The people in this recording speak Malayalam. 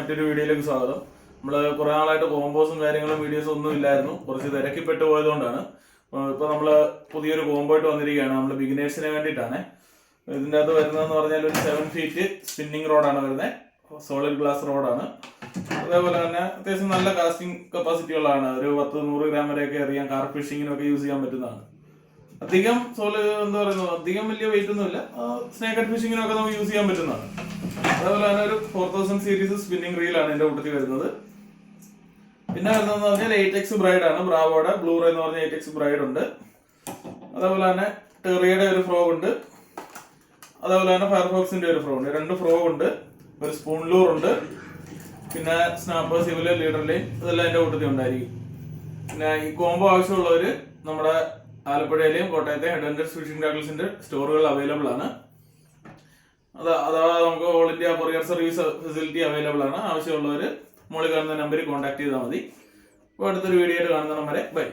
മറ്റൊരു വീഡിയോയിലേക്ക് സ്വാഗതം. നമ്മൾ കുറേ നാളായിട്ട് കോമ്പോസും കാര്യങ്ങളും വീഡിയോസും ഒന്നും ഇല്ലായിരുന്നു, കുറച്ച് തിരക്കിപ്പെട്ട് പോയതുകൊണ്ടാണ്. ഇപ്പോൾ നമ്മൾ പുതിയൊരു കോമ്പോയിട്ട് വന്നിരിക്കുകയാണ്. നമ്മൾ ബിഗിനേഴ്സിന് വേണ്ടിയിട്ടാണ്. ഇതിൻ്റെ അകത്ത് വരുന്നതെന്ന് പറഞ്ഞാൽ ഒരു 7 ഫീറ്റ് സ്പിന്നിങ് റോഡാണ് വരുന്നത്, സോളിഡ് ഗ്ലാസ് റോഡാണ്. അതേപോലെ തന്നെ അത്യാവശ്യം നല്ല കാസ്റ്റിംഗ് കപ്പാസിറ്റി ഉള്ളതാണ്. ഒരു 10-100 ഗ്രാം വരെയൊക്കെ എറിയാൻ, കാർ ഫിഷിങ്ങിനൊക്കെ യൂസ് ചെയ്യാൻ പറ്റുന്നതാണ്. അധികം അധികം വലിയ വെയിറ്റ് ഒന്നുമില്ല. സ്നേക്ക് ആൻഡ് ഫിഷിങ്ങിനൊക്കെ നമുക്ക് യൂസ് ചെയ്യാൻ പറ്റുന്നതാണ്. അതേപോലെ തന്നെ ഒരു 4000 സീരീസ് സ്പിന്നിങ് റീലാണ് എൻ്റെ കൂട്ടത്തിൽ വരുന്നത്. പിന്നെ വരുന്നതെന്ന് പറഞ്ഞാൽ 8X ബ്രൈഡ് ആണ്. ബ്രാവോയുടെ ബ്ലൂറേ എന്ന് പറഞ്ഞ 8X ബ്രൈഡ് ഉണ്ട്. അതേപോലെ തന്നെ ടെറിയുടെ ഒരു ഫ്രോഗ് ഉണ്ട്. അതേപോലെ തന്നെ ഫയർഫോക്സിന്റെ ഒരു ഫ്രോഗ് ഉണ്ട്. 2 ഫ്രോഗ് ഉണ്ട്, ഒരു സ്പൂൺ ലൂർ ഉണ്ട്, പിന്നെ സ്നാപ്പേഴ്സ്, ഇവല് ലീഡർ ലൈൻ, ഇതെല്ലാം എൻ്റെ കൂട്ടത്തിൽ ഉണ്ടായിരിക്കും. പിന്നെ ഈ കോംബോ ആവശ്യമുള്ളവര് നമ്മുടെ ആലപ്പുഴയിലെയും കോട്ടയത്തെയും ഹെഡ്വഞ്ചേഴ്സ് ഫിഷിംഗ് ടാക്കിൾസിന്റെ സ്റ്റോറുകൾ അവൈലബിൾ ആണ്. അഥവാ നമുക്ക് all India courier service facility available ആണ്. ആവശ്യമുള്ളവർ മുകളിൽ കാണുന്ന നമ്പറിൽ കോൺടാക്ട് ചെയ്താൽ മതി. അപ്പോൾ അടുത്തൊരു വീഡിയോയിൽ കാണുന്ന വരെ ബൈ.